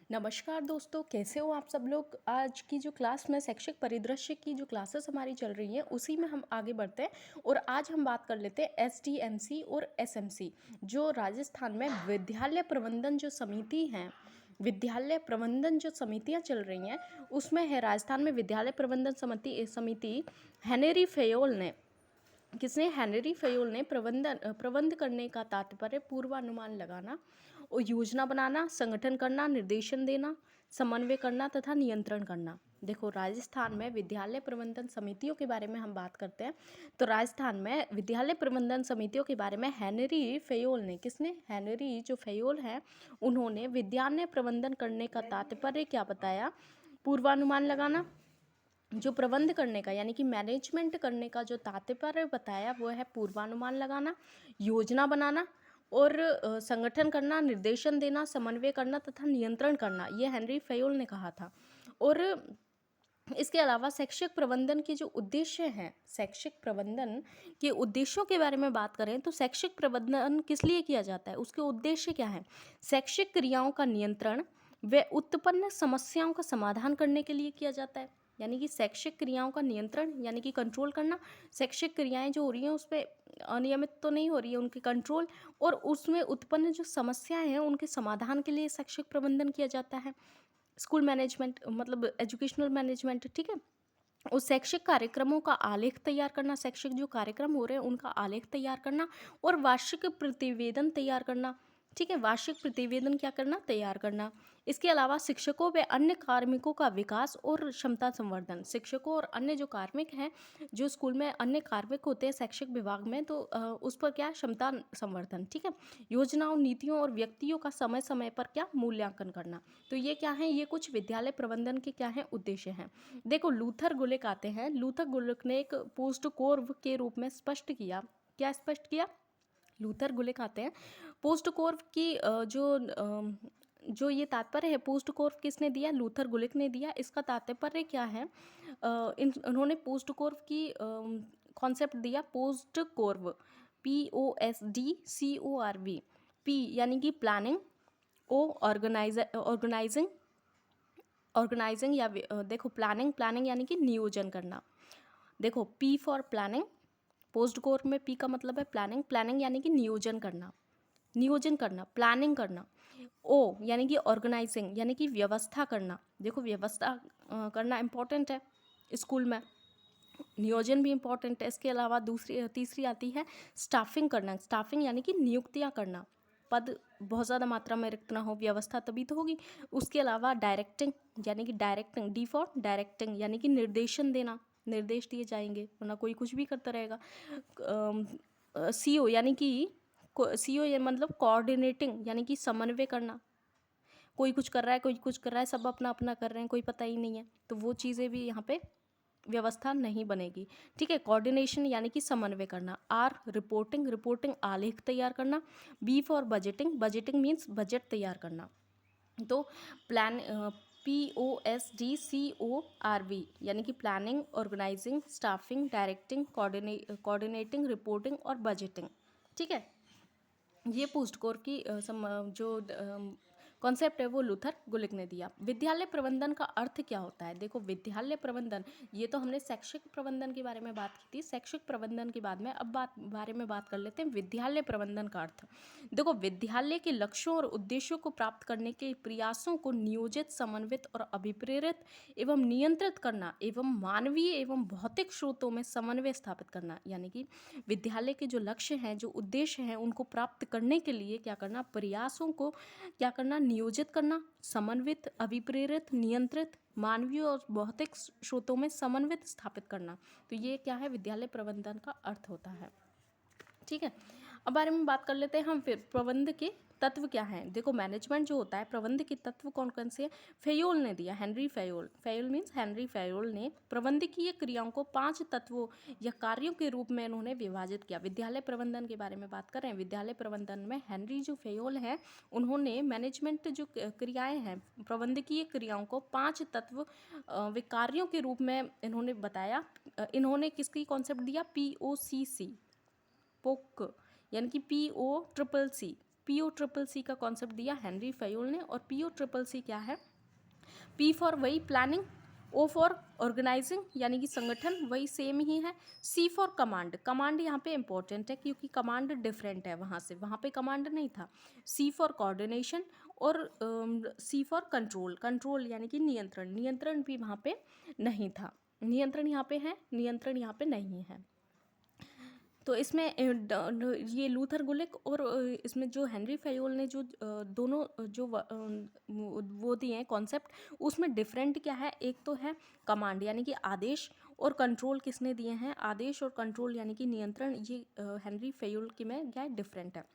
नमस्कार दोस्तों, कैसे हो आप सब लोग। आज की जो क्लास में शैक्षिक परिदृश्य की जो क्लासेस हमारी चल रही हैं उसी में हम आगे बढ़ते हैं और आज हम बात कर लेते हैं एसडीएमसी और एसएमसी। जो राजस्थान में विद्यालय प्रबंधन जो समिति हैं, विद्यालय प्रबंधन जो समितियां चल रही हैं उसमें है राजस्थान में विद्यालय प्रबंधन समिति हेनरी फेयोल ने हेनरी फेयोल ने प्रबंध करने का तात्पर्य पूर्वानुमान लगाना और योजना बनाना, संगठन करना, निर्देशन देना, समन्वय करना तथा नियंत्रण करना। देखो, राजस्थान में विद्यालय प्रबंधन समितियों के बारे में हम बात करते हैं तो राजस्थान में विद्यालय प्रबंधन समितियों के बारे में हेनरी फेयोल ने हेनरी जो फेयोल हैं उन्होंने विद्यालय प्रबंधन करने का तात्पर्य क्या बताया? पूर्वानुमान लगाना। जो प्रबंध करने का यानी कि मैनेजमेंट करने का जो तात्पर्य बताया वो है पूर्वानुमान लगाना, योजना बनाना और संगठन करना, निर्देशन देना, समन्वय करना तथा नियंत्रण करना। ये हेनरी फेयोल ने कहा था। और इसके अलावा शैक्षिक प्रबंधन के जो उद्देश्य हैं, शैक्षिक प्रबंधन के उद्देश्यों के बारे में बात करें तो शैक्षिक प्रबंधन किस लिए किया जाता है, उसके उद्देश्य क्या हैं? शैक्षिक क्रियाओं का नियंत्रण व उत्पन्न समस्याओं का समाधान करने के लिए किया जाता है। यानी कि शैक्षिक क्रियाओं का नियंत्रण यानी कि कंट्रोल करना, शैक्षिक क्रियाएं जो हो रही हैं उस पर अनियमित तो नहीं हो रही है, उनकी कंट्रोल, और उसमें उत्पन्न जो समस्याएं हैं उनके समाधान के लिए शैक्षिक प्रबंधन किया जाता है। स्कूल मैनेजमेंट मतलब एजुकेशनल मैनेजमेंट, ठीक है। उस शैक्षिक कार्यक्रमों का आलेख तैयार करना, शैक्षिक जो कार्यक्रम हो रहे हैं उनका आलेख तैयार करना और वार्षिक प्रतिवेदन तैयार करना, ठीक है। वार्षिक प्रतिवेदन क्या करना? तैयार करना। इसके अलावा शिक्षकों व अन्य कार्मिकों का विकास और क्षमता संवर्धन, शिक्षकों और अन्य जो कार्मिक हैं, जो स्कूल में अन्य कार्मिक होते हैं शैक्षिक विभाग में, तो उस पर क्या? क्षमता संवर्धन, ठीक है। योजनाओं, नीतियों और व्यक्तियों का समय समय पर क्या? मूल्यांकन करना। तो ये क्या है? ये कुछ विद्यालय प्रबंधन के क्या है? उद्देश्य हैं। देखो, लूथर गुलिक आते हैं। लूथर गुलिक ने एक पोस्ट कोर्व के रूप में स्पष्ट किया। क्या स्पष्ट किया? लूथर गुलिक आते हैं। पोस्ट कोर्व की जो ये तात्पर्य है, पोस्ट कोर्व किसने दिया? लूथर गुलिक ने दिया। इसका तात्पर्य क्या है? उन्होंने पोस्ट कोर्व की कॉन्सेप्ट दिया। पोस्ट कोर्व, POSDCORV, P यानी कि प्लानिंग, O ऑर्गेनाइजिंग, या देखो प्लानिंग यानी कि नियोजन करना। देखो, P for planning, post course में P का मतलब है प्लानिंग यानी कि नियोजन करना, प्लानिंग करना। O यानी कि ऑर्गेनाइजिंग यानी कि व्यवस्था करना। देखो, व्यवस्था करना इम्पोर्टेंट है स्कूल में, नियोजन भी इम्पोर्टेंट है। इसके अलावा तीसरी आती है स्टाफिंग करना। स्टाफिंग यानी कि नियुक्तियाँ करना, पद बहुत ज़्यादा मात्रा में रिक्त ना हो, व्यवस्था तभी तो होगी। उसके अलावा डायरेक्टिंग यानी कि D फॉर डायरेक्टिंग यानी कि निर्देशन देना, निर्देश दिए जाएंगे, वरना कोई कुछ भी करता रहेगा। CO यानी कि CO ये मतलब कोऑर्डिनेटिंग यानी कि समन्वय करना। कोई कुछ कर रहा है, कोई कुछ कर रहा है, सब अपना अपना कर रहे हैं, कोई पता ही नहीं है, तो वो चीज़ें भी यहाँ पे व्यवस्था नहीं बनेगी, ठीक है। कोऑर्डिनेशन यानी कि समन्वय करना। R रिपोर्टिंग आलेख तैयार करना। B for budgeting means budget तैयार करना। तो प्लान POSDCORV यानी कि planning, organising, staffing, directing, coordinating, reporting और बजटिंग, ठीक है। ये पोस्ट कोर की जो कॉन्सेप्ट है वो लूथर गुलिक ने दिया। विद्यालय प्रबंधन का अर्थ क्या होता है? देखो, विद्यालय प्रबंधन, ये तो हमने शैक्षिक प्रबंधन के बारे में बात की थी। शैक्षिक प्रबंधन के बाद में अब बारे में बात कर लेते हैं विद्यालय प्रबंधन का अर्थ। देखो, विद्यालय के लक्ष्यों और उद्देश्यों को प्राप्त करने के प्रयासों को नियोजित, समन्वित और अभिप्रेरित एवं नियंत्रित करना एवं मानवीय एवं भौतिक स्रोतों में समन्वय स्थापित करना। यानी कि विद्यालय के जो लक्ष्य हैं, जो उद्देश्य हैं, उनको प्राप्त करने के लिए क्या करना? प्रयासों को क्या करना? नियोजित करना, समन्वित, अभिप्रेरित, नियंत्रित, मानवीय और भौतिक स्रोतों में समन्वित स्थापित करना। तो ये क्या है? विद्यालय प्रबंधन का अर्थ होता है, ठीक है। अब बारे में बात कर लेते हैं हम फिर प्रबंध के तत्व क्या हैं। देखो, मैनेजमेंट जो होता है, प्रबंध के तत्व कौन कौन से हैं? फेयोल ने दिया, Henry Fayol means Henry Fayol ने प्रबंधकीय क्रियाओं को 5 तत्वों या कार्यों के रूप में इन्होंने विभाजित किया। विद्यालय प्रबंधन के बारे में बात कर रहे हैं। विद्यालय प्रबंधन में हेनरी जो फेयोल है उन्होंने मैनेजमेंट जो क्रियाएं हैं, प्रबंधकीय क्रियाओं को 5 तत्व व कार्यों के रूप में इन्होंने बताया। इन्होंने किसकी कॉन्सेप्ट दिया? POCC, पोक यानी कि POCC, PO-CCC का कॉन्सेप्ट दिया हेनरी फयोल ने। और PO-CCC क्या है? P फॉर वही प्लानिंग, O फॉर ऑर्गेनाइजिंग यानी कि संगठन वही सेम ही है, C फॉर कमांड, कमांड यहाँ पे इंपॉर्टेंट है क्योंकि कमांड डिफरेंट है वहाँ से, वहाँ पे कमांड नहीं था, C फॉर कोऑर्डिनेशन और C फॉर कंट्रोल, कंट्रोल यानी कि नियंत्रण, नियंत्रण भी वहाँ पे नहीं था, नियंत्रण यहाँ पे है, नियंत्रण यहाँ पे नहीं है। तो इसमें ये लूथर गुलिक और इसमें जो हेनरी फयोल ने जो दोनों जो वो दिए हैं कॉन्सेप्ट, उसमें डिफरेंट क्या है? एक तो है कमांड यानी कि आदेश, और कंट्रोल किसने दिए हैं? आदेश और कंट्रोल यानी कि नियंत्रण, ये हेनरी फयोल के में क्या है? डिफरेंट है।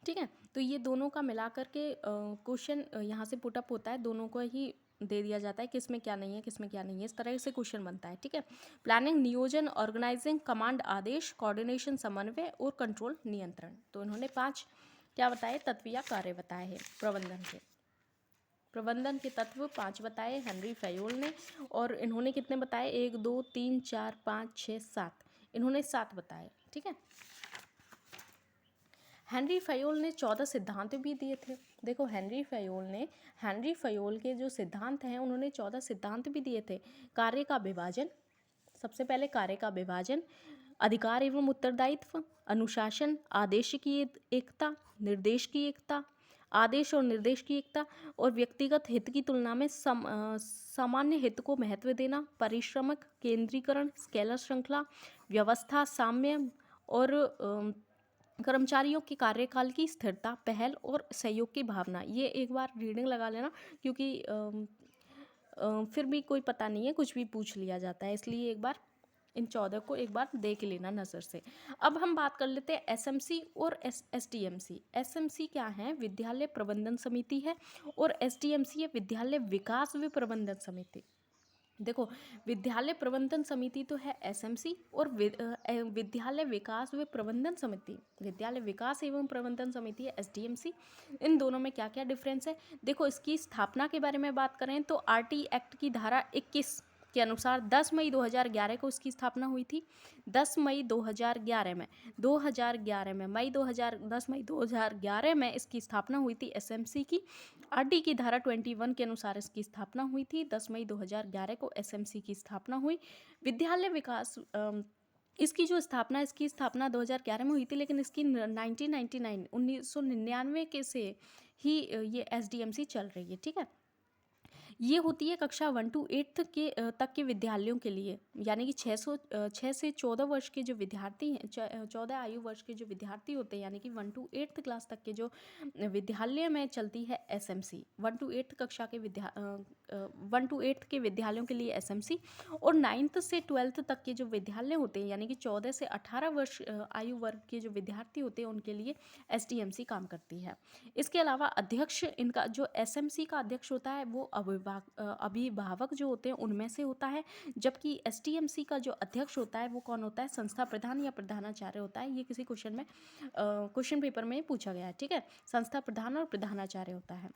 ठीक है, तो ये दोनों का मिला करके क्वेश्चन यहाँ से पुटअप होता है, दोनों को ही दे दिया जाता है किस में क्या नहीं है, किस में क्या नहीं है, इस तरह से क्वेश्चन बनता है। ठीक है, प्लानिंग नियोजन, ऑर्गेनाइजिंग, कमांड आदेश, कोऑर्डिनेशन समन्वय और कंट्रोल नियंत्रण। तो इन्होंने 5 क्या बताए? तत्व या कार्य बताए हैं प्रबंधन के। प्रबंधन के तत्व 5 बताए हेनरी फयोल ने, और इन्होंने कितने बताए? 1 2 3 4 5 6 7, इन्होंने 7 बताए। ठीक है, हेनरी फयोल ने 14 सिद्धांत भी दिए थे। देखो हेनरी फयोल के जो सिद्धांत हैं, उन्होंने 14 सिद्धांत भी दिए थे। कार्य का विभाजन, सबसे पहले कार्य का विभाजन, अधिकार एवं उत्तरदायित्व, अनुशासन, आदेश की एकता, निर्देश की एकता, आदेश और निर्देश की एकता, और व्यक्तिगत हित की तुलना में सामान्य हित को महत्व देना, परिश्रमक केंद्रीकरण, स्केलर श्रृंखला, व्यवस्था, साम्य, और कर्मचारियों के कार्यकाल की स्थिरता, पहल और सहयोग की भावना। ये एक बार रीडिंग लगा लेना क्योंकि फिर भी कोई पता नहीं है, कुछ भी पूछ लिया जाता है, इसलिए एक बार इन 14 को एक बार देख लेना नज़र से। अब हम बात कर लेते हैं एसएमसी और एसडीएमसी। एसएमसी क्या है? विद्यालय प्रबंधन समिति है, और एसडीएमसी है विद्यालय विकास व प्रबंधन समिति। देखो विद्यालय प्रबंधन समिति तो है एसएमसी, और विद्यालय विकास व प्रबंधन समिति, विद्यालय विकास एवं प्रबंधन समिति है एसडीएमसी। इन दोनों में क्या क्या डिफरेंस है? देखो इसकी स्थापना के बारे में बात करें तो आरटी एक्ट की धारा 21 के अनुसार 10 मई 2011 को इसकी स्थापना हुई थी। 10 मई 2011 में 10 मई 2011 में इसकी स्थापना हुई थी एसएमसी की। आरटी की धारा 21 के अनुसार इसकी स्थापना हुई थी। 10 मई 2011 को एसएमसी की स्थापना हुई। विद्यालय विकास इसकी स्थापना 2011 में हुई थी, लेकिन इसकी 1999 के से ही ये एसडीएमसी चल रही है। ठीक है, ये होती है कक्षा 1 to 8 के तक के विद्यालयों के लिए, यानी कि 6 से 14 वर्ष के जो विद्यार्थी हैं, 14 आयु वर्ष के जो विद्यार्थी होते हैं, यानी कि 1 to 8 क्लास तक के जो विद्यालय में चलती है एसएमसी। 1 to 8 कक्षा के 1 to 8 के विद्यालयों के लिए एसएमसी, और 9th से 12th तक के जो विद्यालय होते हैं, यानी कि 14 से 18 वर्ष आयु वर्ग के जो विद्यार्थी होते हैं, उनके लिए एसडीएमसी काम करती है। इसके अलावा अध्यक्ष, इनका जो एसएमसी का अध्यक्ष होता है वो अभिभावक जो होते हैं उनमें से होता है, जबकि एसटीएमसी का जो अध्यक्ष होता है वो कौन होता है? संस्था प्रधान या प्रधानाचार्य होता है। ये किसी क्वेश्चन पेपर में पूछा गया है। ठीक है, संस्था प्रधान और प्रधानाचार्य होता है।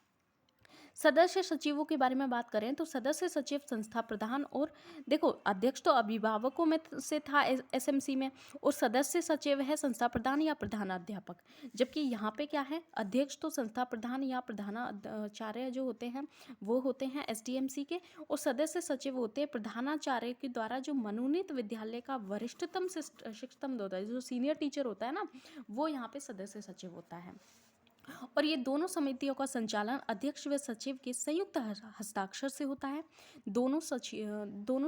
सदस्य सचिवों के बारे में बात करें तो सदस्य सचिव, संस्था प्रधान, और देखो अध्यक्ष तो अभिभावकों में से था एसएमसी में, और सदस्य सचिव है संस्था प्रधान या प्रधानाध्यापक। जबकि यहाँ पे क्या है? अध्यक्ष तो संस्था प्रधान या प्रधानाचार्य जो होते हैं वो होते हैं एसडीएमसी के, और सदस्य सचिव होते हैं प्रधानाचार्य के द्वारा जो मनोनीत विद्यालय का वरिष्ठतम शिक्षकतम होता है, जो सीनियर टीचर होता है ना, वो यहाँ पे सदस्य सचिव होता है। और ये दोनों समितियों का संचालन अध्यक्ष व सचिव के संयुक्त हस्ताक्षर से होता है। दोनों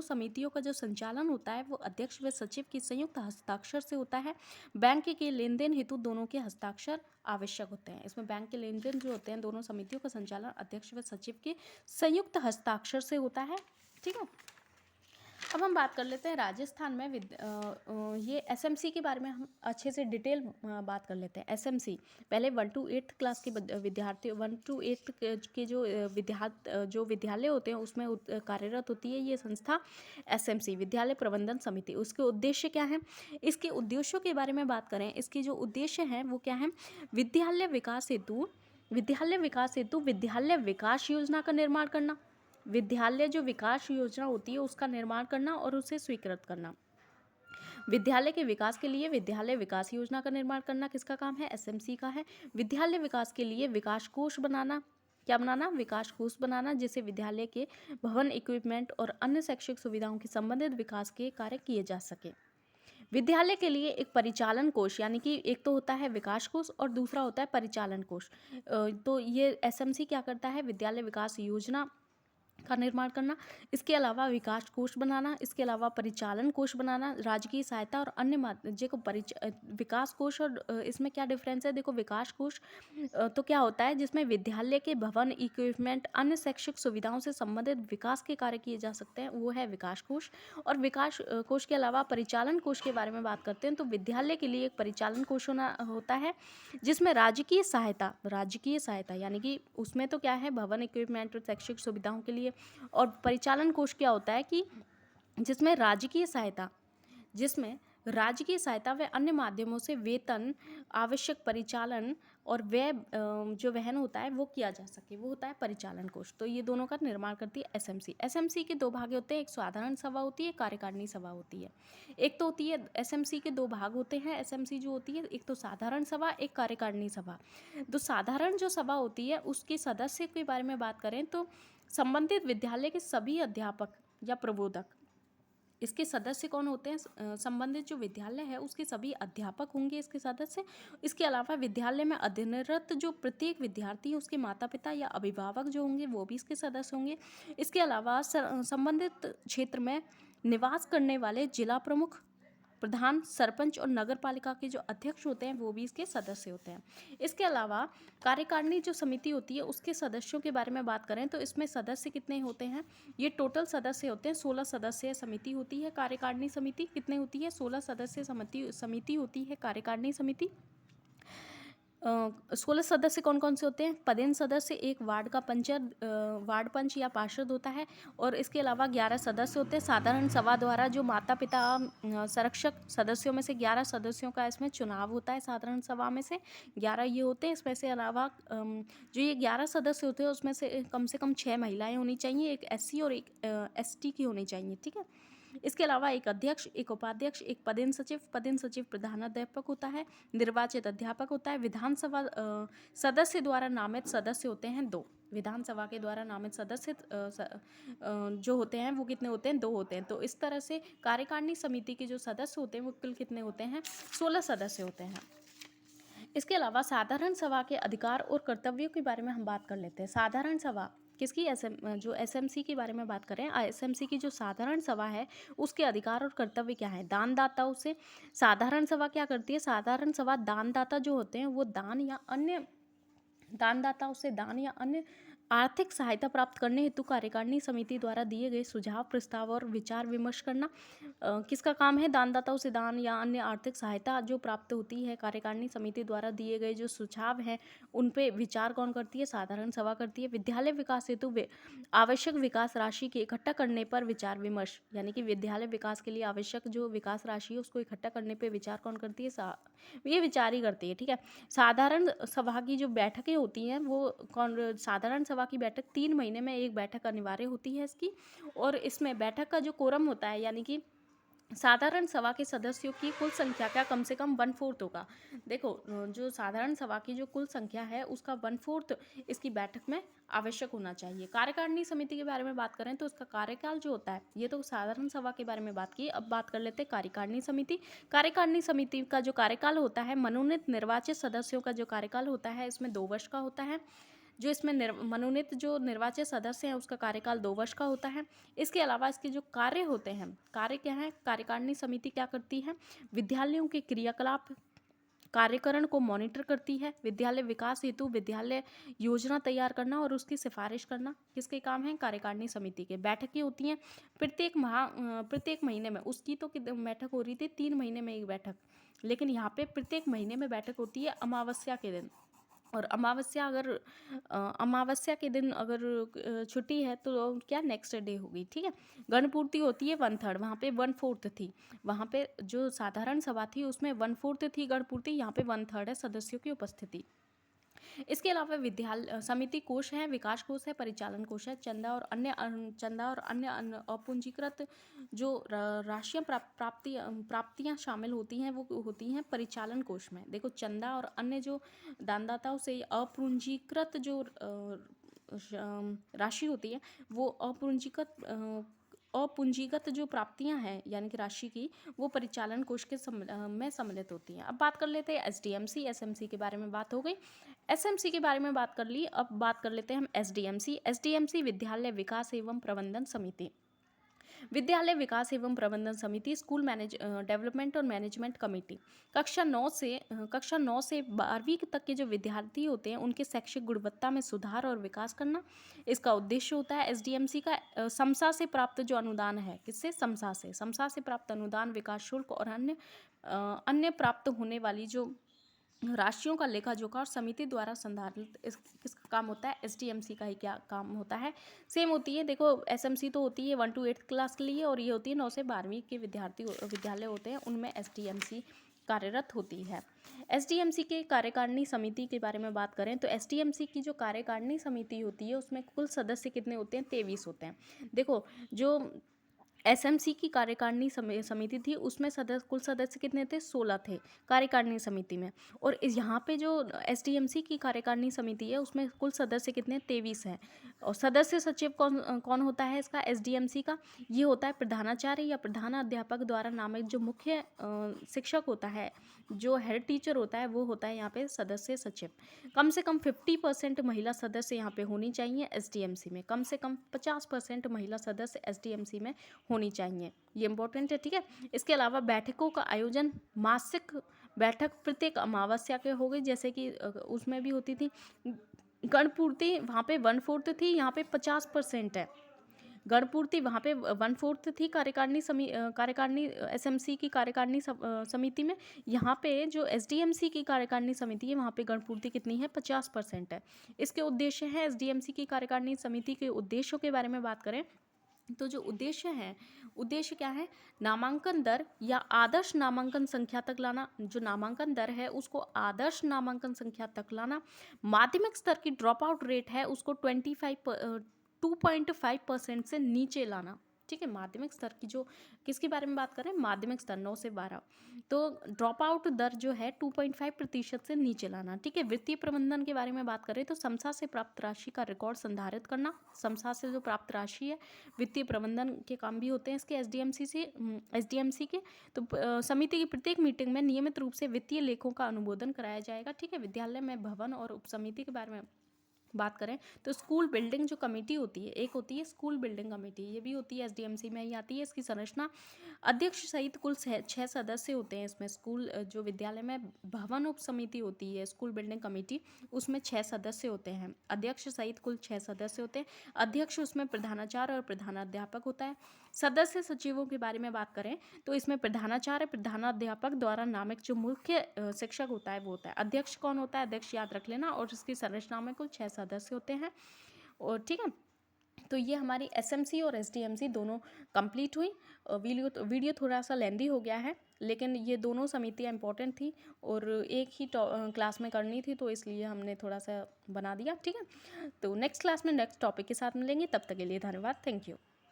समितियों का जो संचालन होता है वो अध्यक्ष व सचिव के संयुक्त हस्ताक्षर से होता है। बैंक के लेन देन हेतु दोनों के हस्ताक्षर आवश्यक होते हैं। इसमें बैंक के लेन देन जो होते हैं दोनों समितियों का संचालन अध्यक्ष व सचिव के संयुक्त हस्ताक्षर से होता है। ठीक है, अब हम बात कर लेते हैं राजस्थान में ये एसएमसी के बारे में हम अच्छे से डिटेल बात कर लेते हैं। एसएमसी पहले 1 to 8 क्लास के विद्यार्थी 1 to 8 के जो विद्यालय होते हैं उसमें कार्यरत होती है ये संस्था एसएमसी, विद्यालय प्रबंधन समिति। उसके उद्देश्य क्या है? इसके उद्देश्यों के बारे में बात करें, इसके जो उद्देश्य हैं वो क्या है? विद्यालय विकास हेतु विद्यालय विकास योजना का निर्माण करना, विद्यालय जो विकास योजना होती है उसका निर्माण करना और उसे स्वीकृत करना, विद्यालय के विकास के लिए विद्यालय विकास योजना का निर्माण करना किसका काम है? एसएमसी का है। विद्यालय विकास के लिए विकास कोष बनाना, क्या बनाना? विकास कोष बनाना, जिससे विद्यालय के भवन, इक्विपमेंट और अन्य शैक्षिक सुविधाओं के संबंधित विकास के कार्य किए जा सके। विद्यालय के लिए एक परिचालन कोष, यानी कि एक तो होता है विकास कोष और दूसरा होता है परिचालन कोष। तो ये एसएमसी क्या करता है? विद्यालय विकास योजना का निर्माण करना, इसके अलावा विकास कोष बनाना, इसके अलावा परिचालन कोष बनाना, राजकीय सहायता और अन्य देखो विकास कोष और इसमें क्या डिफरेंस है? देखो विकास कोष तो क्या होता है? जिसमें विद्यालय के भवन, इक्विपमेंट, अन्य शैक्षिक सुविधाओं से संबंधित विकास के कार्य किए जा सकते हैं, वो है विकास कोष। और विकास कोष के अलावा परिचालन कोष के बारे में बात करते हैं तो विद्यालय के लिए एक परिचालन कोष होता है, जिसमें राजकीय सहायता यानी कि उसमें तो क्या है? भवन, इक्विपमेंट और शैक्षिक सुविधाओं के लिए। और परिचालन कोष क्या होता है कि जिसमें राजकीय सहायता व अन्य माध्यमों से वेतन, आवश्यक परिचालन और व्यय जो वहन होता है वो किया जा सके, वो होता है परिचालन कोष। तो ये दोनों का निर्माण करती है एसएमसी। एसएमसी के दो भाग होते हैं, एक साधारण सभा होती है, कार्यकारिणी सभा होती है। एक तो होती है एसएमसी के दो भाग होते हैं, एसएमसी जो होती है, एक तो साधारण सभा, एक कार्यकारिणी सभा। तो साधारण जो सभा होती है उसके सदस्य के बारे में बात करें तो संबंधित विद्यालय के सभी अध्यापक या प्रबोधक, इसके सदस्य कौन होते हैं? संबंधित जो विद्यालय है उसके सभी अध्यापक होंगे इसके सदस्य। इसके अलावा विद्यालय में अध्ययनरत जो प्रत्येक विद्यार्थी है उसके माता पिता या अभिभावक जो होंगे वो भी इसके सदस्य होंगे। इसके अलावा संबंधित क्षेत्र में निवास करने वाले जिला प्रमुख, प्रधान, सरपंच और नगर पालिका के जो अध्यक्ष होते हैं वो भी इसके सदस्य होते हैं। इसके अलावा कार्यकारिणी जो समिति होती है उसके सदस्यों के बारे में बात करें तो इसमें सदस्य कितने होते हैं? ये टोटल सदस्य होते हैं 16 सदस्य समिति होती है कार्यकारिणी समिति। कितने होती है? 16 सदस्य समिति होती है कार्यकारिणी समिति। 16 सदस्य कौन कौन से होते हैं? पदेन सदस्य, एक वार्ड का वार्ड पंच या पार्षद होता है, और इसके अलावा 11 सदस्य होते हैं। साधारण सभा द्वारा जो माता पिता संरक्षक सदस्यों में से 11 सदस्यों का इसमें चुनाव होता है। साधारण सभा में से 11 ये होते हैं। इसमें से अलावा जो ये 11 सदस्य होते हैं उसमें से कम 6 महिलाएं होनी चाहिए, एक एससी और एक एसटी की होनी चाहिए, ठीक है। इसके अलावा एक अध्यक्ष, एक उपाध्यक्ष, एक पदेन सचिव प्रधानाध्यापक होता है, निर्वाचित अध्यापक होता है। विधानसभा सदस्य द्वारा नामित सदस्य होते हैं 2। विधानसभा के द्वारा नामित सदस्य जो होते हैं वो कितने होते हैं? 2 होते हैं। तो इस तरह से कार्यकारिणी समिति के जो सदस्य होते हैं वो कुल कितने होते हैं? 16 सदस्य होते हैं। इसके अलावा साधारण सभा के अधिकार और कर्तव्यों के बारे में हम बात कर लेते हैं। साधारण सभा किसकी? जो एसएमसी के बारे में बात करें, एसएमसी की जो साधारण सभा है उसके अधिकार और कर्तव्य क्या है? दानदाताओं से साधारण सभा क्या करती है? साधारण सभा दानदाता जो होते हैं वो दानदाताओं से दान या अन्य आर्थिक सहायता प्राप्त करने हेतु कार्यकारिणी समिति द्वारा दिए गए सुझाव, प्रस्ताव और विचार विमर्श करना किसका काम है? दानदाताओं से दान या अन्य आर्थिक सहायता जो प्राप्त होती है कार्यकारिणी समिति द्वारा दिए गए जो सुझाव हैं उन पे विचार कौन करती है? साधारण सभा करती है। विद्यालय विकास हेतु आवश्यक विकास राशि के इकट्ठा करने पर विचार विमर्श, यानी कि विद्यालय विकास के लिए आवश्यक जो विकास राशि है उसको इकट्ठा करने पर विचार कौन करती है? ये विचार ही करती है, ठीक है। साधारण सभा की जो बैठकें होती हैं वो साधारण सभा की बैठक 3 महीने में एक बैठक अनिवार्य होती है इसकी, और इसमें बैठक का जो कोरम होता है यानी कि साधारण सभा के सदस्यों की कुल संख्या का कम से कम 1/4 होगा। देखो जो साधारण सभा की जो कुल संख्या है उसका 1/4 इसकी बैठक में आवश्यक होना चाहिए। कार्यकारिणी समिति के बारे में बात करें तो उसका कार्यकाल जो होता है, ये तो साधारण सभा के बारे में बात की, अब बात कर लेते हैं कार्यकारिणी समिति। कार्यकारिणी समिति का जो कार्यकाल होता है, मनोनीत निर्वाचित सदस्यों का जो कार्यकाल होता है इसमें 2 वर्ष का होता है। जो इसमें मनोनीत जो निर्वाचित सदस्य हैं उसका कार्यकाल 2 वर्ष का होता है। इसके अलावा इसके जो कार्य होते हैं, कार्य क्या है? कार्यकारिणी समिति क्या करती है? विद्यालयों के क्रियाकलाप कार्यकरण को मॉनिटर करती है। विद्यालय विकास हेतु विद्यालय योजना तैयार करना और उसकी सिफारिश करना किसके काम है? कार्यकारिणी समिति के। बैठकें होती हैं प्रत्येक महीने में। उसकी तो बैठक हो रही थी 3 महीने में एक बैठक, लेकिन यहाँ पे प्रत्येक महीने में बैठक होती है अमावस्या के दिन। और अमावस्या के दिन अगर छुट्टी है तो क्या नेक्स्ट डे होगी, ठीक है। गणपूर्ति होती है 1/3, वहाँ पे 1/4 थी। वहाँ पे जो साधारण सभा थी उसमें 1/4 थी गणपूर्ति, यहाँ पे 1/3 है सदस्यों की उपस्थिति। इसके अलावा विद्यालय समिति कोष है, विकास कोष है, परिचालन कोष है, चंदा और अन्य अपूंजीकृत जो राशियाँ प्राप्तियाँ शामिल होती हैं वो होती हैं परिचालन कोष में। देखो चंदा और अन्य जो दानदाताओं से अपूंजीकृत जो राशि होती है वो अपूंजीगत जो प्राप्तियां हैं यानी कि राशि की वो परिचालन कोष के में सम्मिलित होती हैं। अब बात कर लेते हैं एसडीएमसी एसएमसी के बारे में बात हो गई। एसएमसी के बारे में बात कर ली, अब बात कर लेते हैं हम एसडीएमसी। एसडीएमसी विद्यालय विकास एवं प्रबंधन समिति। विद्यालय विकास एवं प्रबंधन समिति, स्कूल डेवलपमेंट और मैनेजमेंट कमेटी। कक्षा 9 से 12वीं तक के जो विद्यार्थी होते हैं उनके शैक्षिक गुणवत्ता में सुधार और विकास करना इसका उद्देश्य होता है। एसडीएमसी का समसा से प्राप्त जो अनुदान है, किससे? समसा से प्राप्त अनुदान, विकास शुल्क और अन्य प्राप्त होने वाली जो राशियों का लेखा जोखा और समिति द्वारा संधारित किसका काम होता है? एसडीएमसी का ही क्या काम होता है? सेम होती है। देखो एसएमसी तो होती है 1 to 8 क्लास के लिए और ये होती है 9 से 12वीं के विद्यालय होते हैं उनमें एसडीएमसी कार्यरत होती है। एसडीएमसी के कार्यकारिणी समिति के बारे में बात करें तो एसडीएमसी की जो कार्यकारिणी समिति होती है उसमें कुल सदस्य कितने होते हैं? 23 होते हैं। देखो जो एसएमसी की कार्यकारिणी समिति थी उसमें कुल सदस्य कितने थे? 16 थे कार्यकारिणी समिति में। और यहाँ पे जो एसडीएमसी की कार्यकारिणी समिति है उसमें कुल सदस्य कितने? 23 हैं। और सदस्य सचिव कौन होता है इसका? एसडीएमसी का ये होता है प्रधानाचार्य या प्रधान अध्यापक द्वारा नामित जो मुख्य शिक्षक होता है, जो हेड टीचर होता है वो होता है यहाँ पे सदस्य सचिव। कम से कम 50% महिला सदस्य यहाँ पे होनी चाहिए एसडीएमसी में। कम से कम 50% महिला सदस्य एसडीएमसी में होनी चाहिए, ये इंपॉर्टेंट है, ठीक है। इसके अलावा बैठकों का आयोजन, मासिक बैठक प्रत्येक अमावस्या के हो गई, जैसे कि उसमें भी होती थी। गणपूर्ति वहाँ पे 1/4 थी, यहाँ पे 50% है। गणपूर्ति वहाँ पे 1/4 थी कार्यकारिणी एसएमसी की कार्यकारिणी समिति में। यहाँ पे जो एसडीएमसी की कार्यकारिणी समिति है वहाँ पे गणपूर्ति कितनी है? 50% है। इसके उद्देश्य हैं एसडीएमसी की कार्यकारिणी समिति के उद्देश्यों के बारे में बात करें तो जो उद्देश्य क्या है? नामांकन दर या आदर्श नामांकन संख्या तक लाना। जो नामांकन दर है उसको आदर्श नामांकन संख्या तक लाना। माध्यमिक स्तर की ड्रॉप आउट रेट है उसको 2.5% से नीचे लाना, ठीक है। माध्यमिक स्तर की जो किसके बारे में बात करें? माध्यमिक स्तर 9 से 12। तो ड्रॉप आउट दर जो है 2.5% से नीचे लाना, ठीक है। वित्तीय प्रबंधन के बारे में बात करें तो समसा से प्राप्त राशि का रिकॉर्ड संधारित करना। समसा से जो प्राप्त राशि है वित्तीय प्रबंधन के काम भी होते हैं इसके एसडीएमसी के। तो समिति की प्रत्येक मीटिंग में नियमित रूप से वित्तीय लेखों का अनुमोदन कराया जाएगा, ठीक है। विद्यालय में भवन और उप समिति के बारे में बात करें तो स्कूल बिल्डिंग जो कमेटी होती है, एक होती है स्कूल बिल्डिंग कमेटी, ये भी होती है एसडीएमसी में ही आती है। इसकी संरचना अध्यक्ष सहित कुल 6 सदस्य होते हैं इसमें। स्कूल जो विद्यालय में भवन उप समिति होती है स्कूल बिल्डिंग कमेटी, उसमें 6 सदस्य होते हैं। अध्यक्ष सहित कुल 6 सदस्य होते हैं। अध्यक्ष उसमें प्रधानाचार्य और प्रधानाध्यापक होता है। सदस्य सचिवों के बारे में बात करें तो इसमें प्रधानाचार्य प्रधानाध्यापक द्वारा नामित जो मुख्य शिक्षक होता है वो होता है। अध्यक्ष कौन होता है? अध्यक्ष याद रख लेना। और इसकी संरचना में कुल 6 सदस्य होते हैं, और ठीक है। तो ये हमारी एसएमसी और एसडीएमसी दोनों कंप्लीट हुई। वीडियो थोड़ा सा लेंदी हो गया है, लेकिन ये दोनों समितियाँ इंपॉर्टेंट थी और एक ही क्लास में करनी थी, तो इसलिए हमने थोड़ा सा बना दिया, ठीक है। तो नेक्स्ट क्लास में नेक्स्ट टॉपिक के साथ मिलेंगे, तब तक के लिए धन्यवाद, थैंक यू।